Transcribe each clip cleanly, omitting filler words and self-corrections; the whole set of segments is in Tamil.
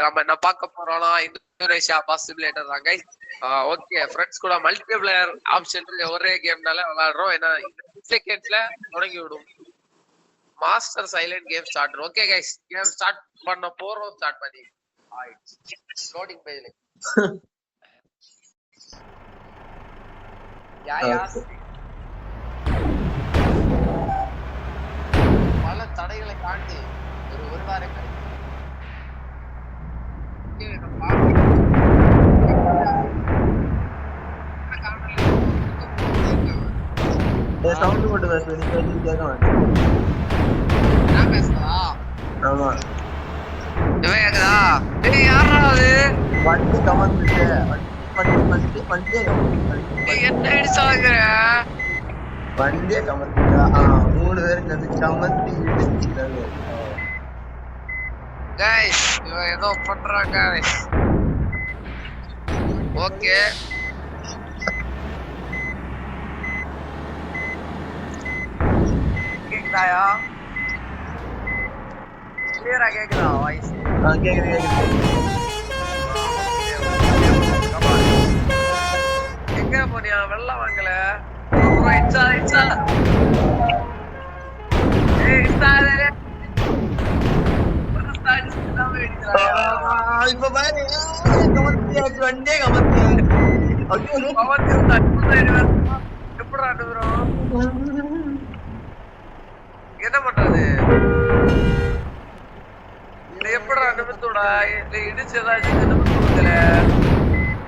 நம்ம என்ன பார்க்க போறோம்னா இந்தோனேஷியா பாசிபிலேட்டர் தான் கைஸ். ஓகே ஃப்ரெண்ட்ஸ் கூட மல்டிபிளேயர் ஆப்ஷன் ஒரே கேம்னால விளையாடுறோம். ஏன்னா 6 செகண்ட்ஸ்ல தொடங்கி விடும். Master silent game start. Okay guys game start பண்ண போறோம். ஸ்டார்ட் பண்ணி லோடிங் பேஜ்ல பல தடைகளை தாண்டி ஒரு வாரம் சவுண்ட் போட்டு பேசு, நீ பேசி கேட்க மாட்டேன். நான் பேசுறா? ஆமா. இவன் கேக்குதா? டேய் யாரா அது? வண்டி கமந்துச்சு. வண்டி என்ன இடிச்சாங்கற? வண்டியே கமந்துச்சு. 3 பேரும் சேர்ந்து கமந்து இடிச்சிட்டாங்க. गाइस இவன் ஏதோ பண்றாங்க गाइस. ஓகே கேக்குதாயா? கிளியரா கேக்குதா வாய்ஸ்? கேக்குது. எங்க போனியா? வெள்ளம் வாங்கல. இச்சா ஏய் இஸ்தாலே இப்ப பாரு வண்டியே கமந்து எப்படா அனுப்புறோம்? என்ன பண்றது? எப்படா அனுப்பத்தோடா? இடிச்சு ஏதாச்சும் அனுப்பத்தோடல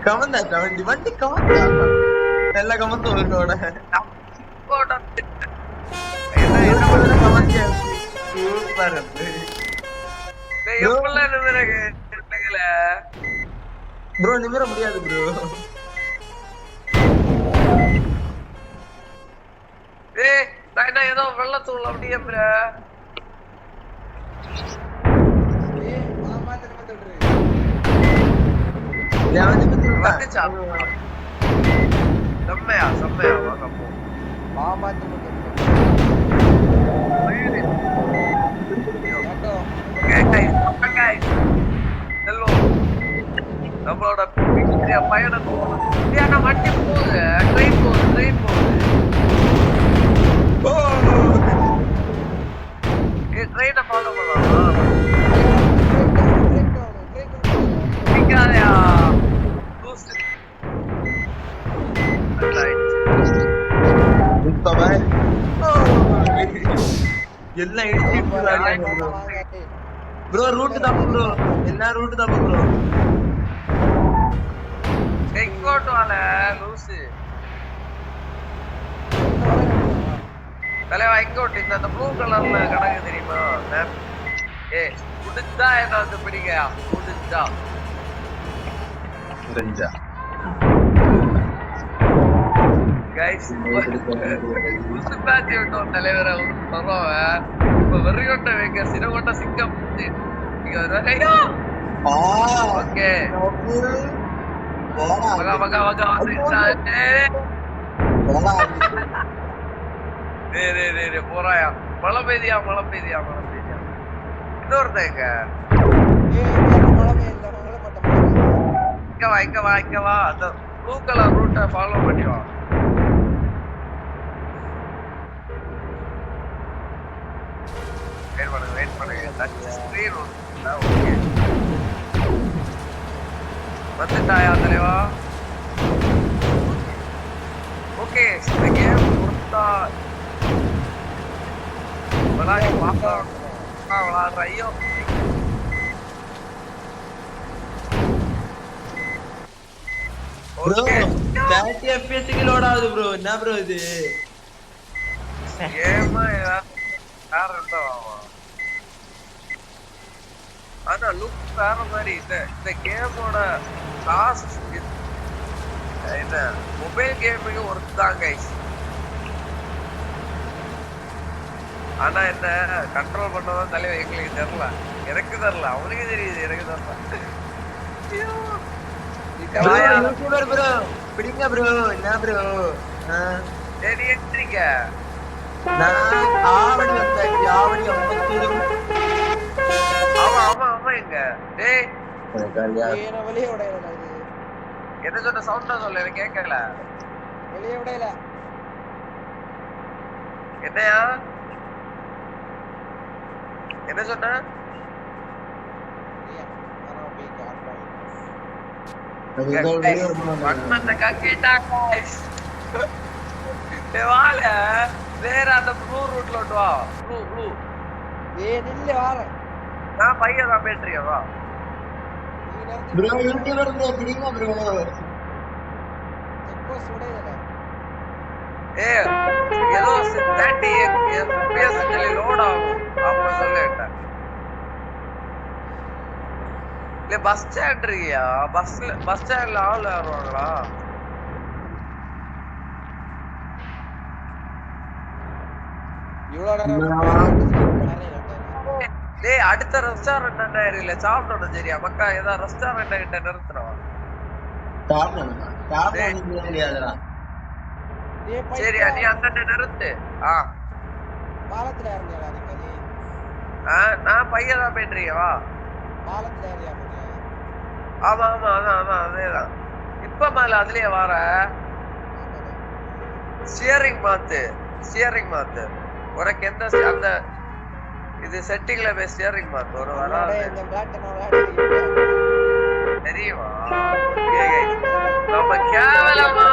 கமந்தாச்சா வண்டி கமந்தா எல்லா கமந்தும் இருக்கோட என்ன பண்றது? கமந்து சூப்பர். ப்ரோ நிமிர முடியாது ப்ரோ. ஏய் நான் ஏதோ வெள்ளத்தூள் அப்படியே ப்ரோ. ஏய் மாமா திரும்ப தொடுறே. லேவன் பத்தி வந்துச்சா? செம்மையா வாங்க போ. மாமா திரும்ப தொடுறே. ஹலோ நம்மளோட பயணம் வண்டி போகுது. ட்ரெயின் போகுது. ட்ரெயினை ஃபாலோ பண்ணலாம். எல்லாம் இடிச்சு ப்ரோ. ரூட் தப்பு ப்ரோ. என்ன ரூட் தப்பு ப்ரோ? எங்கோட்டு வாழ லூசு தலைவா. எங்கோட்டு இந்த ப்ளூ கலர்ல கிடக்கு தெரியுமா? ஏ முடிஞ்சா என்ன வந்து பிடிங்க. முடிஞ்சா கைஸ் புதுசு பேட்ச் விட்டோம் தலைவரை சொல்றவன். இப்ப வெறிகொண்ட வைக்க சினகொண்ட சிங்கம் இங்க வருவாங்க. ஓகே போறாயா? மழை பெய்தியா? இன்னொருத்தங்க இங்க வா. அந்த ப்ளூ கலர் ரூட்டை ஃபாலோ பண்ணி வா. வெயிட் பண்ணுங்க. ஸ்கிரீன் ஓகே வந்துட்டாயா தலைவா? ஓகே இந்த கேம் கொடுத்தா விளாடி விளாடுற. ஐயோ லோட் ஆகுது ப்ரோ. என்ன ப்ரோ இது? ஆனா லுக் வேற மாதிரி. இந்த கேமோட காஸ்ட் என்ன மொபைல் கேமுக்கு ஒர்த்தான் கைஸ். ஆனா என்ன கண்ட்ரோல் பண்ணதான் தலைவர் எங்களுக்கு தெரியல. எனக்கு தெரியல, அவனுக்கு தெரியுது. எனக்கு தெரியல ப்ரோ. பிடிங்க ப்ரோ. என்ன ப்ரோ சரி எந்திரிக்க. நான் ஆவடி வந்தாச்சு. ஆவடி ஆமா எங்க டேய் என்ன வெளியே விடையில இது என்ன சொன்ன சவுண்டா சொல்ல எனக்கு கேட்கல வெளியே விடையில என்னையா என்ன சொன்ன வேற அந்த ப்ளூ ரூட்ல வா ப்ளூ ப்ளூ நில்லு வார நான் பையன் தான் பேட்ரியா வா ப்ரோ யூடியூபர் ப்ரோ தெரியுமா ப்ரோ செக்போஸ்ட் விடையில ஏதோ 30 FPS லோட் ஆகும் அப்ப சொல்லிட்டேன் இல்ல பஸ் ஸ்டாண்ட் இருக்கியா பஸ் ஸ்டாண்ட்ல ஆள் வருவாங்களா டேய் அடுத்த ரெஸ்டாரண்ட் என்ன ஏரியில சாப்பிடணும் சரியா மக்கா ஏதாவது ரெஸ்டாரண்ட் கிட்ட நிறுத்துறோம் சரியா நீ அங்க நிறுத்து பாலத்துல இறங்கியா நீங்க நான் பையன் தான் போயிட்டுருக்கேன் வா பாலத்துல ஏறியா ஆமா ஆமா அதான் அதான் அதேதான் இப்ப மேல அதுலயே வர ஸ்டியரிங் மாத்து உனக்கு எந்த அந்த இது செட்டிங்ல போய் ஸ்டியரிங் மாத்து ஒரு வராது தெரியுமா நம்ம கேவலமா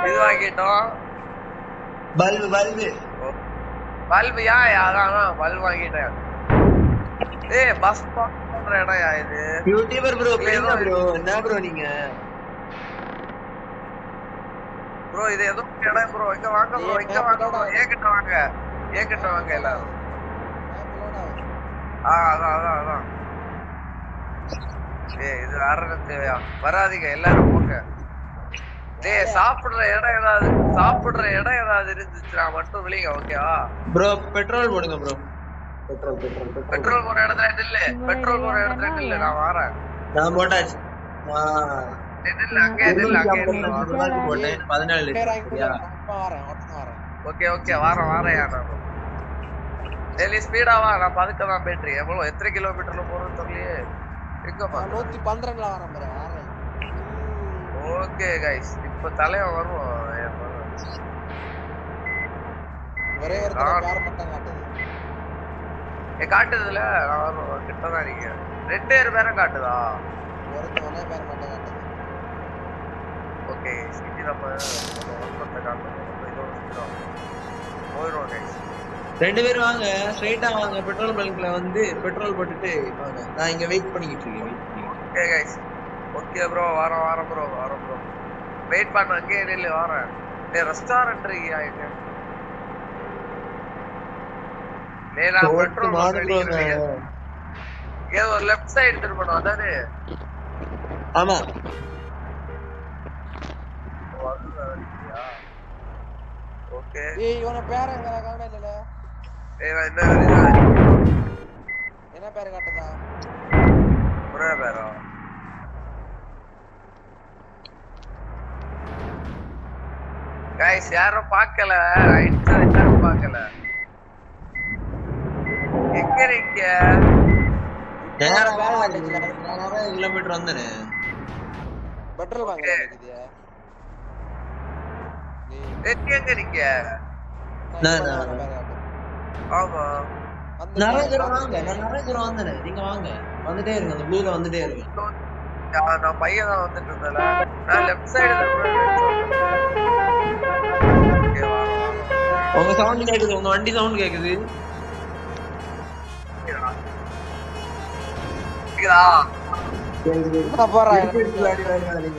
இது வாங்கிட்டோம் பல்பு அதான் பல்பு வாங்கிட்டேன் ஏய் பஸ் பண்ற இடம்யா இது யூடியூபர் ப்ரோ பேசுங்க ப்ரோ என்ன ப்ரோ நீங்க ப்ரோ இது ஏதோ இடம் ப்ரோ இங்க வாங்க ப்ரோ ஏகிட்ட வாங்க எல்லாரும் அதான் ஏய் இது தேவையா வராதீங்க எல்லாரும் போங்க டேய் சாப்பிடுற இடம் ஏதாவது இருந்துச்சுனா மட்டும் விளிங்க ஓகேவா ப்ரோ பெட்ரோல் போடுங்க ப்ரோ பெட்ரோல் போற இடத்துல இல்ல நான் வரேன் நான் போட்டாச்சு போட்டேன் 14 ஓகே வரேன் டெய்லி ஸ்பீடா வா நான் பதுக்க தான் பேட்டரி எவ்வளவு எத்தனை கிலோமீட்டர்ல போறோம்னு தெரியலையே எங்க 115ல வரேன் ஓகே गाइस இப்போ தலைவன் வருவோம் ஒரே ஒரு கார் மட்டும் காட்டுது காட்டுதுல நான் வருவோம் கிட்ட தான் நீங்க ரெண்டு பேரும் காட்டுதா ஒரே பேர் மட்டும் காட்டுது ஓகே சிட்டி நம்ம ஒருத்தட்ட காட்டுறோம் இதோட போயிரோம் गाइस ரெண்டு பேரும் வாங்க ஸ்ட்ரைட்டா வாங்க பெட்ரோல் பங்க்ல வந்து பெட்ரோல் போட்டுட்டு வாங்க நான் இங்க வெயிட் பண்ணிட்டு இருக்கேன் ஓகே गाइस ஓகே ப்ரோ வாரம் ப்ரோ வெயிட் பண்ண அங்கே நில்லு வரேன் டேய் ரெஸ்டாரன்ட் இருக்கியா இங்க நேரா பெட்ரோல் மாடுறோங்க ஏதோ ஒரு லெஃப்ட் சைடு திரும்பணும் அதானே ஆமா ஓகே ஏய் இவன பேர் எங்க காணல ஏய் என்ன பேர் காட்டுதா ஒரே பேரா गाइस யாரும் பார்க்கல யாரும் பார்க்கல எங்க இருக்கீங்க நேரா கிலோமீட்டர் வந்தனே பெட்ரோல் வாங்க இருக்குதியா எங்க இருக்கீங்க ஆமா நிறைய தூரம் வந்தனே நீங்க வாங்க வந்துட்டே இருங்க அந்த ப்ளூல வந்துட்டே இருங்க நான் பையன் தான் வந்துட்டு இருந்தேன்ல நான் லெஃப்ட் சைடுல உங்க சவுண்ட் கேக்குது உங்க வண்டி சவுண்ட் கேக்குது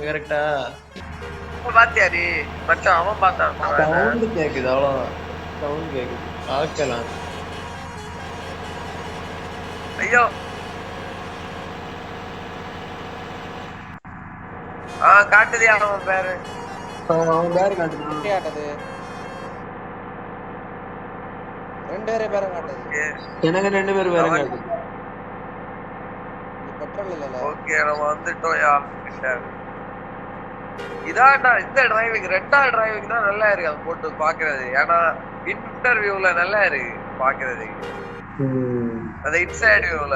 கரெக்டா பாத்தியா நீ மச்சான் அவன் பார்த்தான் சவுண்ட் கேக்குது அவ்வளவுதான் சவுண்ட் கேக்குது பார்க்கலாம் ஐயோ காட்டுதியா அவன் பேரு அவன் பேரு காட்டுது ரெண்டு பேரும் காட்டுது எனக்கு ரெண்டு பேரும் பேரு காட்டுது பெட்ரோல் இல்லல ஓகே நம்ம வந்துட்டோம்யா கிட்ட இதான்டா இந்த டிரைவிங் ரெண்டாவது டிரைவிங் தான் நல்லா இருக்கு அது போட்டு பாக்குறது ஏன்னா இன்டர்வியூல நல்லா இருக்கு பாக்குறது அந்த இன்சைட் வியூல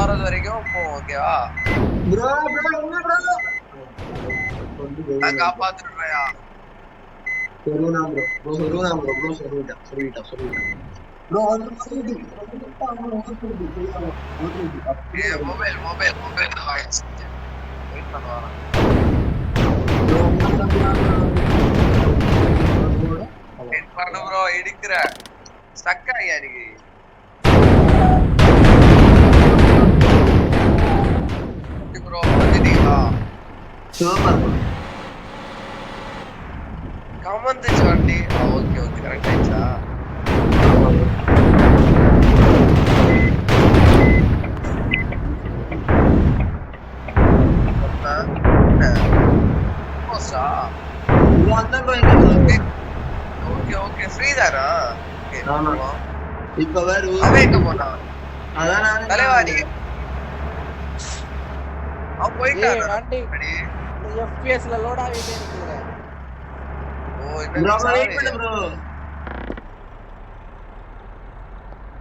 ஆறது வரைக்கும் போ ஓகேவா ப்ரோ என்ன ப்ரோ நான் காப்பாத்துறேன்யா சொருனா ப்ரோ சொல்லிட்டா ப்ரோ வந்து மொபைல் ஆயிடுச்சு வெயிட் பண்ணுவாங்க வெயிட் பண்ணு ப்ரோ இடிக்கிற ஸ்டக் ஆகியா எனக்கு ப்ரோ வந்துட்டீங்களா கமந்துச்சு வண்டி ஓகே கரெக்ட் ஆயிடுச்சா ஓகே ஃப்ரீதானா இப்ப வேற போனா அதான் தலைவாடி அவன் போயிட்டான் வண்டி எஃப்பிஎஸ்ல லோட் ஆகிட்டே இருக்குதுல ஓ ப்ரோ வெயிட் பண்ணு ப்ரோ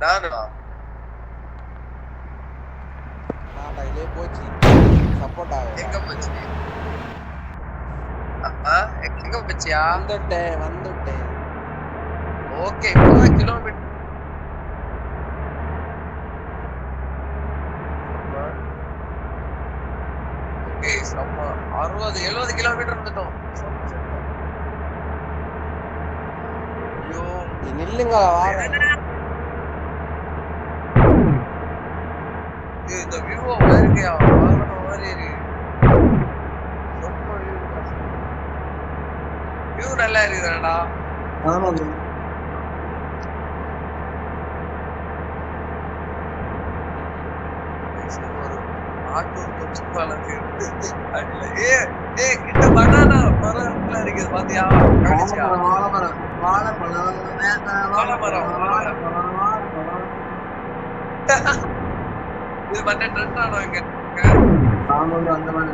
நானா இதே போச்சு சப்போர்ட் ஆகும் எங்க போச்சு எங்க போச்சியா வந்துட்டேன் ஓகே இப்பதான் கிலோமீட்டர் ஓகே சம்மா 60-70 கிலோமீட்டர் வந்துட்டோம் ஐயோ நில்லுங்க இந்த விவோ இருக்கியா மாதிரி இருக்கு வியூ நல்லா இருக்குதாடா ஆமா ப்ரோ ஆட்டோ கொஞ்சம் வளர்ந்து கிட்ட பனானா மரம் இருக்குது பாத்தியா இது பண்ண ட்ரெண்ட் ஆனோம் இங்க அந்த மாதிரி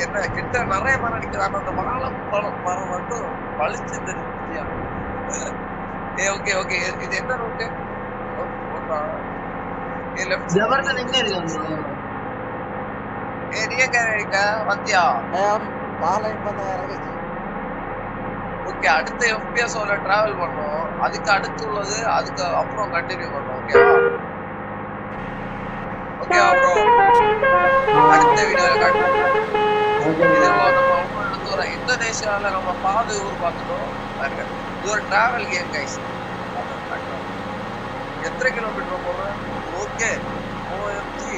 என்ன கிட்ட நிறைய மரம் நிக்குது அந்த மரம் மட்டும் பழிச்சு தெரிஞ்சியா ஓகே இது என்ன ரூட்டு வந்தியா ஓகே அடுத்த எஃப்பிஎஸோட டிராவல் பண்ணோம் அதுக்கு அடுத்து உள்ளது அதுக்கு அப்புறம் கண்டினியூ பண்ணோம் ஓகேவா ப்ரோ அடுத்த வீடியோல நம்ம இந்தோனேஷியால நம்ம பாதி ஊர் பார்த்துட்டோம் இது ஒரு டிராவல் கேம் கைஸ் எத்தனை கிலோமீட்டர் போறேன் ஓகே ஓஎம்ஜி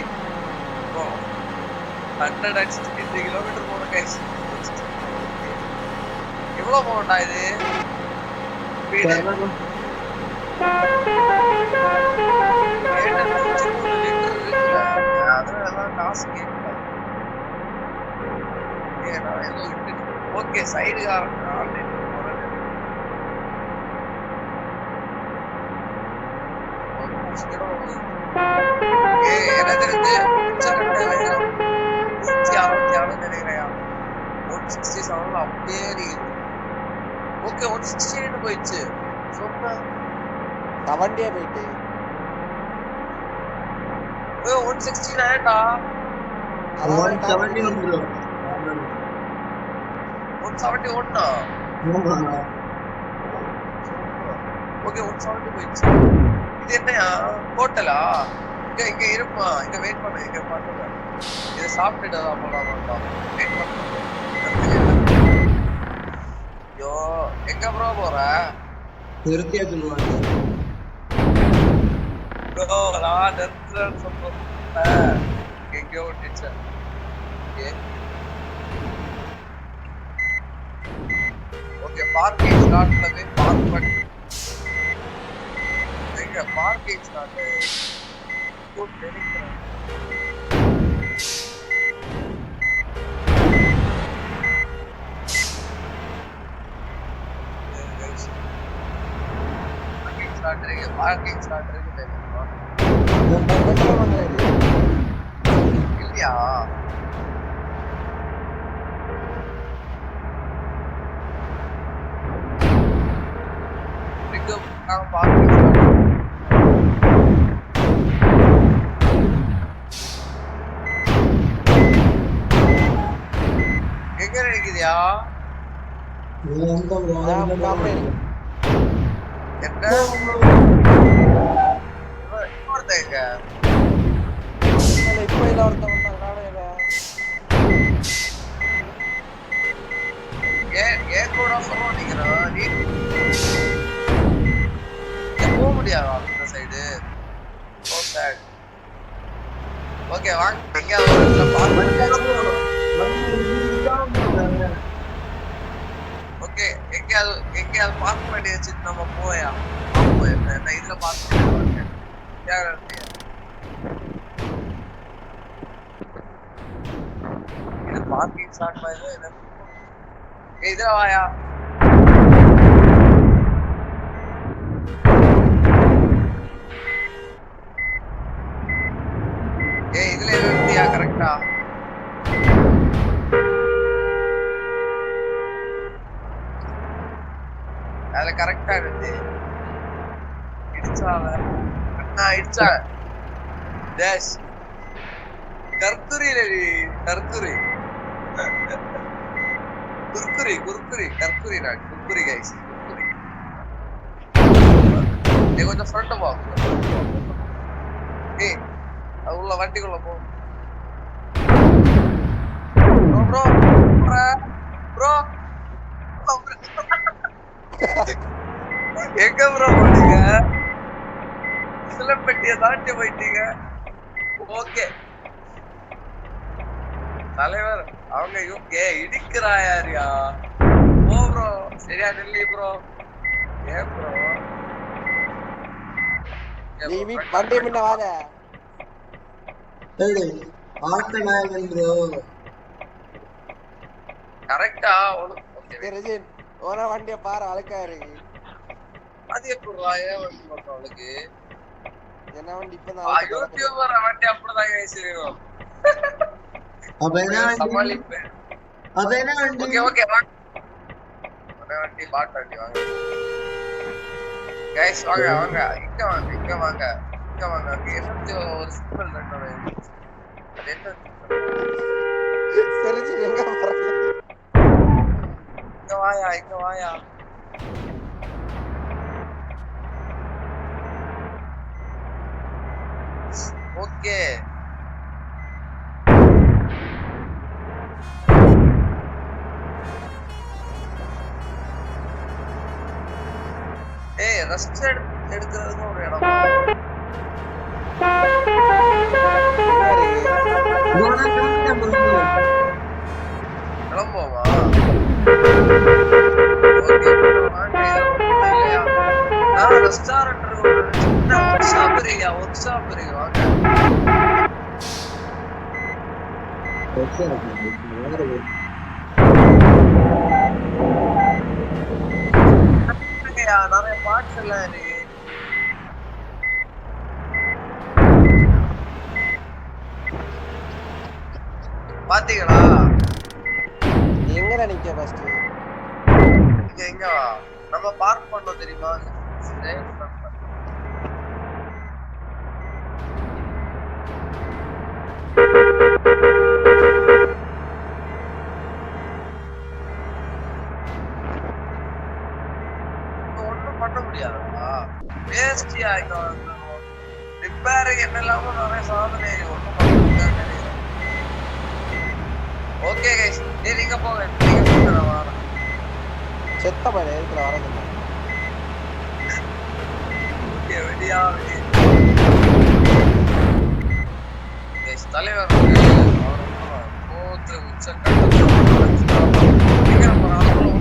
160 கிலோமீட்டர் போறேன் கைஸ் எவ்வளவு போகண்டா இது அதனாலதான் காசு கேட்கல ஓகே சைடு எனக்கு தெரிஞ்சு 166 நினைக்கிறேன் 167 அப்படியே ஓகே 168 போயிடுச்சு சொன்ன 70 போயிட்டு 169 டா 171 ப்ரோ 171 ஓகே 170 போயிடுச்சு இது என்னயா ஹோட்டலா இங்க இருப்பா இங்க வெயிட் பண்ணு இங்க பாத்துங்க இத சாப்பிட்டுட்டு தான் போலாம் வெயிட் பண்ணு யோ எங்க ப்ரோ போற நிறுத்தியா சொல்லுவாங்க ப்ரோ நான் நிறுத்துறேன்னு சொல்றேன் எங்கேயோ டீச்சர் ஓகே பார்க்கிங் ஸ்லாட்ல போய் பார்க் பண்ணு எங்க பார்க்கிங் ஸ்லாட் குட் நினைக்கிறேன் பார்க்கிங் ஸ்லாட் இருக்கு இல்லையா பார்க்கிங் இல்லையா கம்பெனி என்ன இன்னொருத்தன் எங்க? இப்போ இல்ல ஒருத்தன் வந்தாங்க ஏன் கூட follow பண்ணிக்கிறான் நீ போக முடியாதா அந்த சைடு? So sad. ஓகே வாங்க எங்கயாவது ஒரு இடத்துல பார்க் ஓகே எங்கயாவது பார்க் பண்ணி வச்சுட்டு நம்ம போயா என்ன இதுல பார்க் இது பார்க்கிங் ஸ்டார்ட் பண்ணி இதுல வாயா இதுல இருந்தியா கரெக்டா அதுல கரெக்டா இருந்து இடிச்சாவ அண்ணா இடிச்சா டேஷ் கர்க்குரி கர்க்குரி கர்க்குரி நான் குர்குரி கைஸ் குர்குரி நீ கொஞ்சம் ஃப்ரண்ட் போ ஏய் உள்ள வண்டிக்குள்ள போ ப்ரோ ப்ரோ எங்க ப்ரோ போனீங்க சிலம்பட்டிய தாண்டி போயிட்டீங்க ஓகே தலைவர் அவங்க யூகே இடிக்கிறாயாரியா ஓ ப்ரோ சரியா நில்லி ப்ரோ ஏன் ப்ரோ நீ வண்டி முன்ன வாங்க கரெக்டா ரெஜின் ஓனா வண்டிய பாரு அழுக்கா இருக்கு அது எப்படிடா ஏன் வண்டி மட்டும் அவளுக்கு என்ன வண்டி இப்பதான் யூடியூபர் வண்டி அப்படிதான் கைசிரும் சமாளிப்பேன் ஓகே ஓகே வண்டி பாட்டு வண்டி வாங்க கைஸ் வாங்க வாங்க இங்க வாங்க இங்க வாங்க இங்க வாங்க என்ன ஒரு சிம்பிள் ரெண்டு அது என்ன சரி எங்க போறீங்க இங்க வாயா ஓகே ஏய் ரெஸ்ட் எடுக்கிறதுக்கு ஒரு இடம் கிளம்போவா ரெஸ்டாரண்ட் ஒர்க் ஷாப் இருக்கு வாங்க நிறைய பார்ட்ஸ் எல்லாம் இருக்கு பாத்தீங்களா எங்க நிக்க ஃபர்ஸ்ட் இங்க எங்க நம்ம பார்க் பண்ணோம் தெரியுமா ஒண்ணும் பண்ண முடியாதா வேஸ்டியா ரிப்பேரிங் என்னெல்லாமோ நிறைய சாதனை ஒண்ணும் பண்ண முடியாது ஓகே கைஸ் நீங்க போங்க நான் வரேன் செத்த பையன் இருக்கிற வரது ஓகே வெடியா கைஸ் தலைவர் அவர் போத்து உச்ச எங்க போறானோ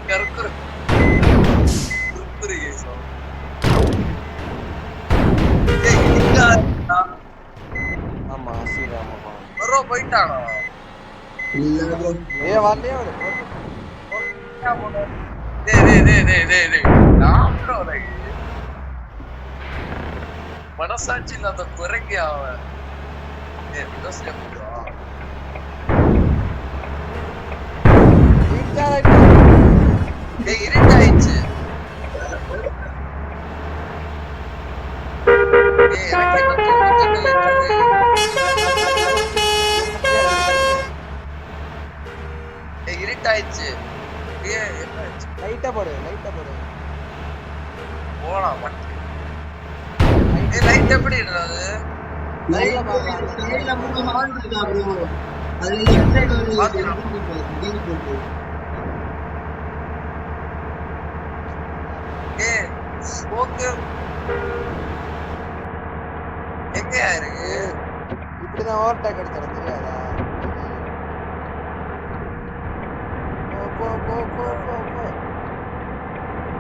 கர்க்குரு கைஸ் ஆமா சீராமா ப்ரோ போயிட்டானா ஏ வரலையே அவரு மனசாட்சி இல்லாத குறைங்க அவன் இருட்டாயிடுச்சு லைட் ஆயிடுச்சு என்ன ஆயிடுச்சு லைட்டா போடு போலாம் லைட் எப்படி இடுறது சைடுல மூணு ஹார்ன் இருக்கா ப்ரோ அதுல லெஃப்ட் சைடு ஒரு டீல் போட்டு ஓகே எங்க இருக்கு இப்படிதான் ஓவர்டேக் அடிச்சது தெரியாதா போ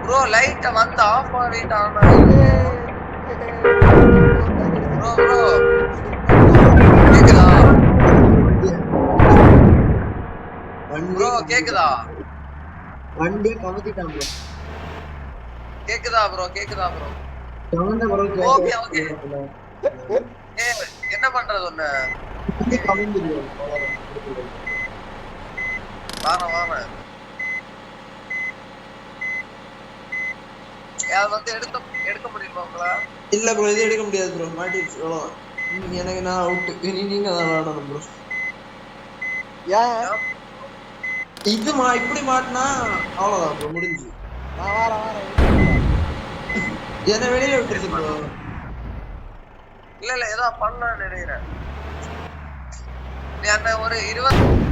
ப்ரோ லைட்ட வந்து ஆஃப் பண்ணிட்டானா ப்ரோ கேக்குதா ப்ரோ கேக்குதா வண்டியை கமத்திட்டான் ப்ரோ கேக்குதா ப்ரோ கமந்த ப்ரோ ஓகே ஓகே என்ன பண்றது ஒண்ணு கமந்து வாங்க யார் வந்து எடுக்க முடியுமா உங்களா இல்ல ப்ரோ இது எடுக்க முடியாது ப்ரோ மாட்டிடுச்சு எனக்கு நான் அவுட் நீங்க தான் விளையாடணும் ப்ரோ ஏன் இது இப்படி மாட்டினா அவ்வளவுதான் ப்ரோ முடிஞ்சு நான் வாரேன் என்ன வெளியில விட்டுருச்சு ப்ரோ இல்ல ஏதோ பண்ணலாம்னு நினைக்கிறேன் நீ அந்த ஒரு 20